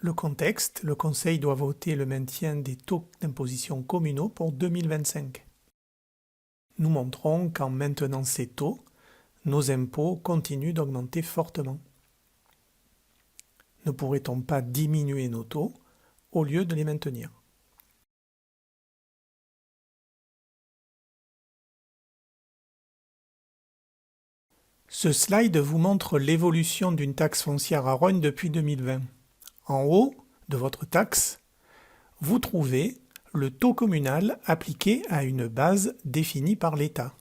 Le contexte, le Conseil doit voter le maintien des taux d'imposition communaux pour 2025. Nous montrons qu'en maintenant ces taux, nos impôts continuent d'augmenter fortement. Ne pourrait-on pas diminuer nos taux au lieu de les maintenir? Ce slide vous montre l'évolution d'une taxe foncière à Rognes depuis 2020. En haut de votre taxe, vous trouvez le taux communal appliqué à une base définie par l'État.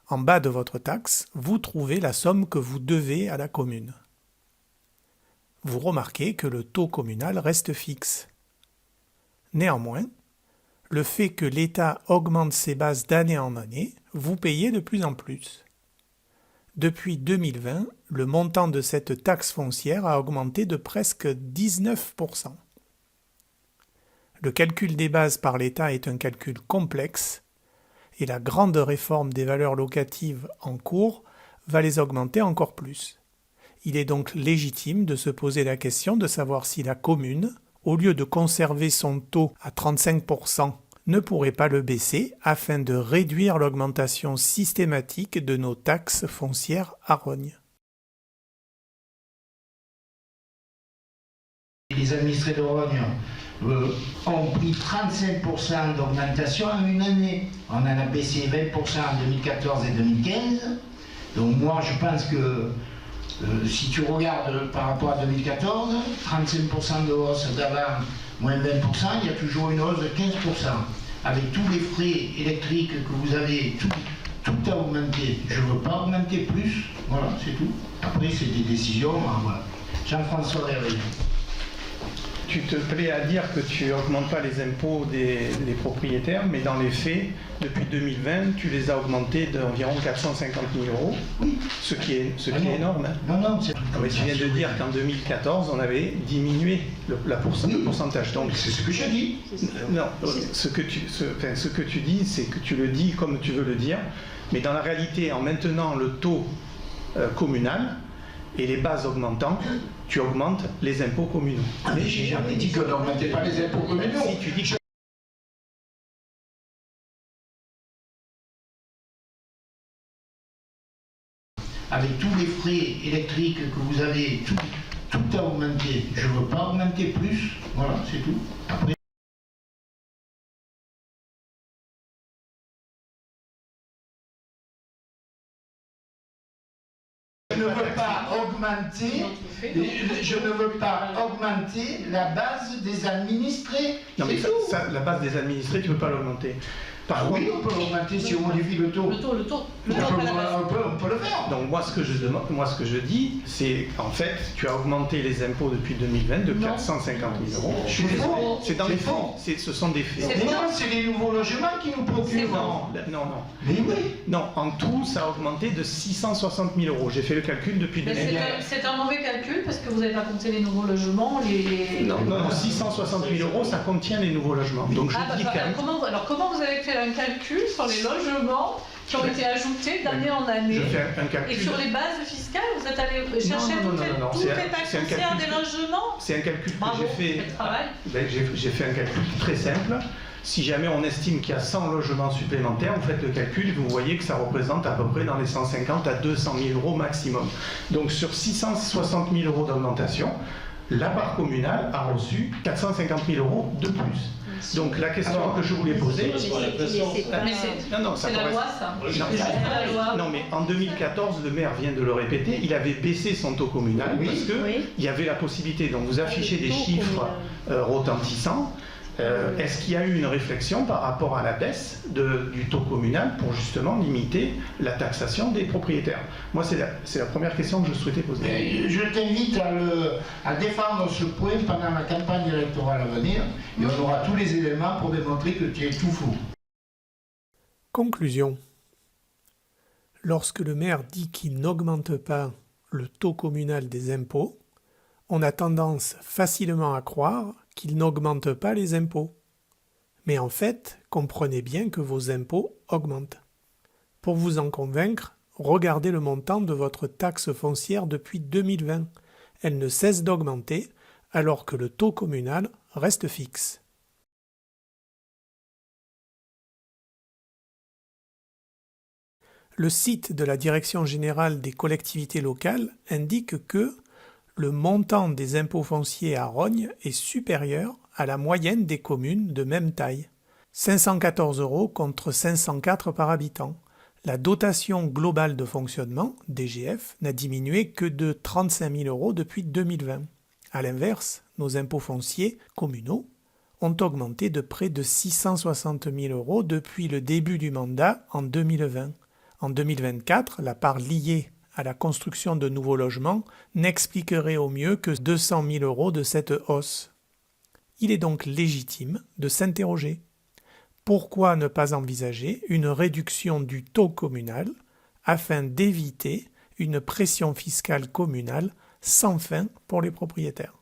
En bas de votre taxe, vous trouvez la somme que vous devez à la commune. Vous remarquez que le taux communal reste fixe. Néanmoins, le fait que l'État augmente ses bases d'année en année, vous payez de plus en plus. Depuis 2020, le montant de cette taxe foncière a augmenté de presque 19%. Le calcul des bases par l'État est un calcul complexe et la grande réforme des valeurs locatives en cours va les augmenter encore plus. Il est donc légitime de se poser la question de savoir si la commune, au lieu de conserver son taux à 35%, ne pourrait pas le baisser afin de réduire l'augmentation systématique de nos taxes foncières à Rognes. Les administrés de Rognes ont pris 35% d'augmentation en une année. On en a baissé 20% en 2014 et 2015. Donc moi je pense que si tu regardes par rapport à 2014, 35% de hausse d'avant, moins 20%, il y a toujours une hausse de 15%. Avec tous les frais électriques que vous avez, tout a augmenté. Je ne veux pas augmenter plus, voilà, c'est tout. Après, c'est des décisions, voilà. Jean-François Hervé. Tu te plais à dire que tu n'augmentes pas les impôts des propriétaires, mais dans les faits, depuis 2020, tu les as augmentés d'environ 450 000 €, Oui. ce qui est énorme. Hein. Non, c'est... Mais tu viens de dire qu'en 2014, on avait diminué le pourcentage. Donc, c'est ce que je dis. Non, ce que tu dis, c'est que tu le dis comme tu veux le dire, mais dans la réalité, en maintenant le taux communal, et les bases augmentant, tu augmentes les impôts communaux. Mais j'ai jamais dit qu'on n'augmentait pas les impôts communaux. Si tu dis que... Avec tous les frais électriques que vous avez, tout a augmenté. Je ne veux pas augmenter plus, voilà, c'est tout. Après, je ne veux pas augmenter la base des administrés. Non mais la base des administrés, tu ne peux pas l'augmenter. Oui, on peut l'augmenter si on modifie le taux. On peut le faire. Donc moi ce que je dis, c'est en fait, tu as augmenté les impôts depuis 2020 de 450 000 €. C'est dans les fonds, ce sont des faits. Mais non, c'est les nouveaux logements qui nous préoccupent. Non. Mais oui. Non, en tout, ça a augmenté de 660 000 €. J'ai fait le calcul depuis 2020. C'est un mauvais calcul parce que vous n'avez pas compté les nouveaux logements. Non, 660 000 € ça contient les nouveaux logements. Donc je dis quand même... Comment vous avez fait un calcul sur les logements qui ont été ajoutés d'année en année? Je fais un calcul. Et sur les bases fiscales, vous êtes allé chercher toutes les taxes foncières des logements? C'est un calcul que Bravo, j'ai fait. J'ai fait un calcul très simple. Si jamais on estime qu'il y a 100 logements supplémentaires, vous faites le calcul et vous voyez que ça représente à peu près dans les 150 à 200 000 € maximum. Donc sur 660 000 € d'augmentation, la part communale a reçu 450 000 € de plus. Donc la question que je voulais poser... C'est la loi, ça. Non, mais en 2014, le maire vient de le répéter, il avait baissé son taux communal parce qu'il y avait la possibilité, donc vous affichez des chiffres retentissants. Est-ce qu'il y a eu une réflexion par rapport à la baisse du taux communal pour justement limiter la taxation des propriétaires? Moi, c'est la première question que je souhaitais poser. Je t'invite à défendre ce point pendant la campagne électorale à venir et on aura tous les éléments pour démontrer que tu es tout fou. Conclusion. Lorsque le maire dit qu'il n'augmente pas le taux communal des impôts, on a tendance facilement à croire qu'il n'augmente pas les impôts. Mais en fait, comprenez bien que vos impôts augmentent. Pour vous en convaincre, regardez le montant de votre taxe foncière depuis 2020. Elle ne cesse d'augmenter, alors que le taux communal reste fixe. Le site de la Direction générale des collectivités locales indique que le montant des impôts fonciers à Rognes est supérieur à la moyenne des communes de même taille. 514 € contre 504 par habitant. La dotation globale de fonctionnement, DGF, n'a diminué que de 35 000 € depuis 2020. A l'inverse, nos impôts fonciers communaux ont augmenté de près de 660 000 € depuis le début du mandat en 2020. En 2024, la part liée à la construction de nouveaux logements n'expliquerait au mieux que 200 000 € de cette hausse. Il est donc légitime de s'interroger. Pourquoi ne pas envisager une réduction du taux communal afin d'éviter une pression fiscale communale sans fin pour les propriétaires ?